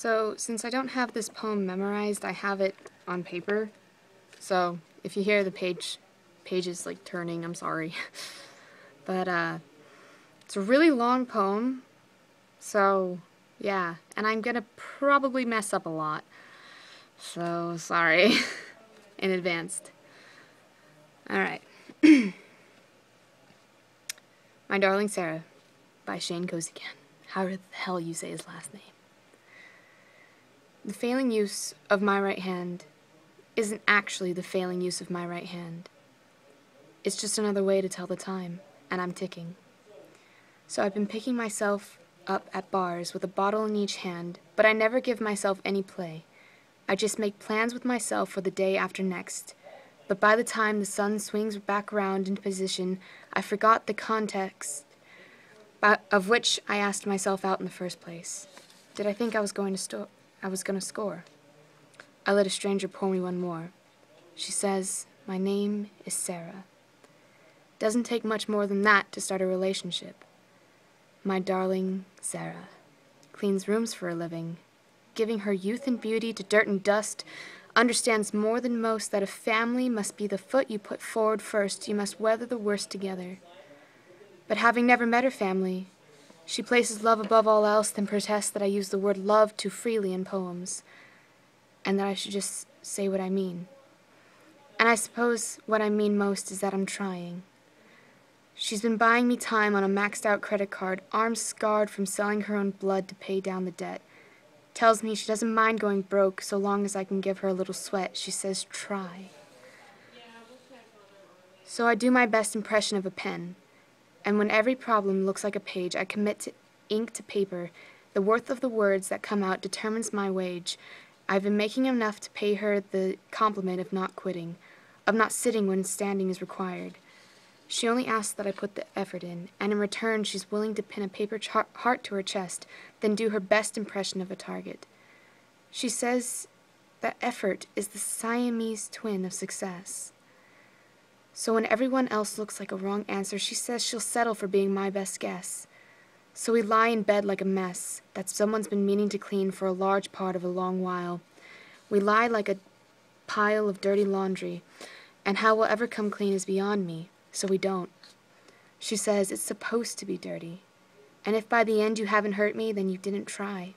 So, since I don't have this poem memorized, I have it on paper. So, if you hear the pages like turning, I'm sorry. But, it's a really long poem. So, yeah. And I'm gonna probably mess up a lot. So, sorry. In advance. Alright. My Darling Sara, by Shane Koyczan. How the hell you say his last name. The failing use of my right hand isn't actually the failing use of my right hand. It's just another way to tell the time, and I'm ticking. So I've been picking myself up at bars with a bottle in each hand, but I never give myself any play. I just make plans with myself for the day after next. But by the time the sun swings back around into position, I forgot the context of which I asked myself out in the first place. Did I think I was going to score? I let a stranger pour me one more. She says, "My name is Sara." Doesn't take much more than that to start a relationship. My Darling Sara cleans rooms for a living, giving her youth and beauty to dirt and dust, understands more than most that a family must be the foot you put forward first. You must weather the worst together. But having never met her family, she places love above all else, then protests that I use the word love too freely in poems, and that I should just say what I mean. And I suppose what I mean most is that I'm trying. She's been buying me time on a maxed-out credit card, arms scarred from selling her own blood to pay down the debt. Tells me she doesn't mind going broke so long as I can give her a little sweat. She says, try. So I do my best impression of a pen, and when every problem looks like a page, I commit to ink to paper. The worth of the words that come out determines my wage. I've been making enough to pay her the compliment of not quitting, of not sitting when standing is required. She only asks that I put the effort in, and in return she's willing to pin a paper heart to her chest, then do her best impression of a target. She says that effort is the Siamese twin of success. So when everyone else looks like a wrong answer, she says she'll settle for being my best guess. So we lie in bed like a mess that someone's been meaning to clean for a large part of a long while. We lie like a pile of dirty laundry, and how we'll ever come clean is beyond me. So we don't. She says it's supposed to be dirty, and if by the end you haven't hurt me, then you didn't try.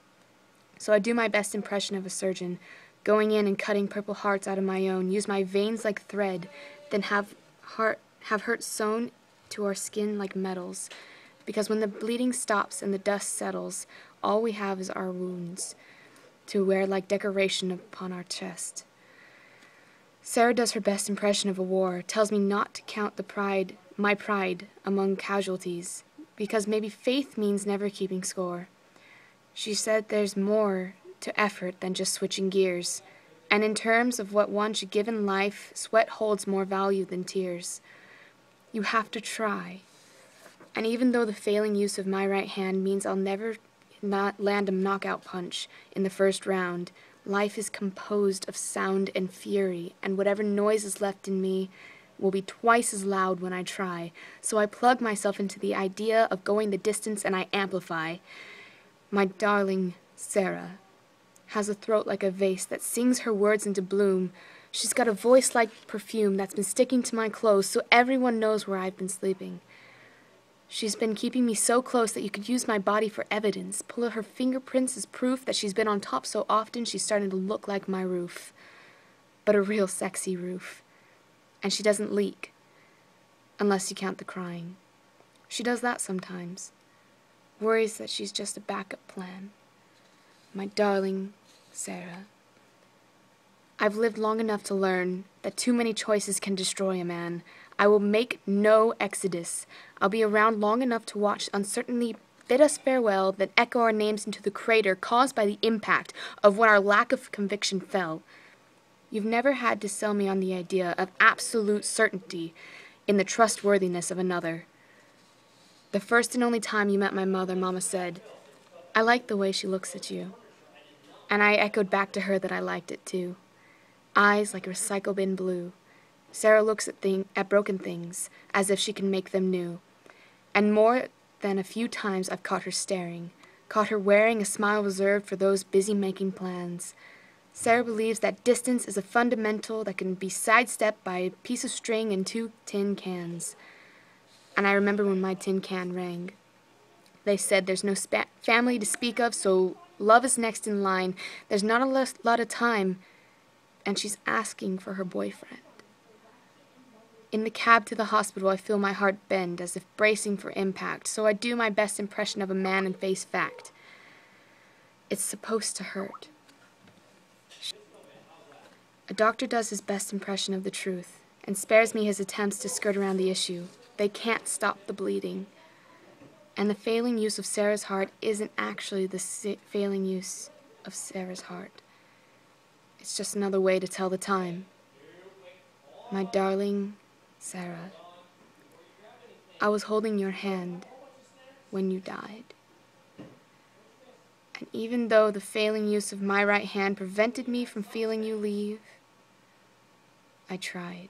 So I do my best impression of a surgeon, going in and cutting purple hearts out of my own, use my veins like thread, then have hurt sewn to our skin like metals, because when the bleeding stops and the dust settles, all we have is our wounds to wear like decoration upon our chest. Sara does her best impression of a war, tells me not to count my pride among casualties, because maybe faith means never keeping score. She said there's more to effort than just switching gears, and in terms of what one should give in life, sweat holds more value than tears. You have to try. And even though the failing use of my right hand means I'll never not land a knockout punch in the first round, life is composed of sound and fury, and whatever noise is left in me will be twice as loud when I try. So I plug myself into the idea of going the distance and I amplify. My Darling Sara has a throat like a vase that sings her words into bloom. She's got a voice like perfume that's been sticking to my clothes so everyone knows where I've been sleeping. She's been keeping me so close that you could use my body for evidence, pull her fingerprints as proof that she's been on top so often she's starting to look like my roof. But a real sexy roof. And she doesn't leak, unless you count the crying. She does that sometimes. Worries that she's just a backup plan. My Darling Sara. I've lived long enough to learn that too many choices can destroy a man. I will make no exodus. I'll be around long enough to watch uncertainty bid us farewell, then echo our names into the crater caused by the impact of when our lack of conviction fell. You've never had to sell me on the idea of absolute certainty in the trustworthiness of another. The first and only time you met my mother, Mama said, "I like the way she looks at you." And I echoed back to her that I liked it too. Eyes like recycle bin blue. Sara looks at broken things as if she can make them new. And more than a few times I've caught her staring, caught her wearing a smile reserved for those busy making plans. Sara believes that distance is a fundamental that can be sidestepped by a piece of string and 2 tin cans. And I remember when my tin can rang. They said there's no family to speak of, so love is next in line. There's not a lot of time, and she's asking for her boyfriend. In the cab to the hospital, I feel my heart bend as if bracing for impact, so I do my best impression of a man and face fact. It's supposed to hurt. A doctor does his best impression of the truth and spares me his attempts to skirt around the issue. They can't stop the bleeding. And the failing use of Sara's heart isn't actually the failing use of Sara's heart. It's just another way to tell the time. My darling Sara, I was holding your hand when you died. And even though the failing use of my right hand prevented me from feeling you leave, I tried.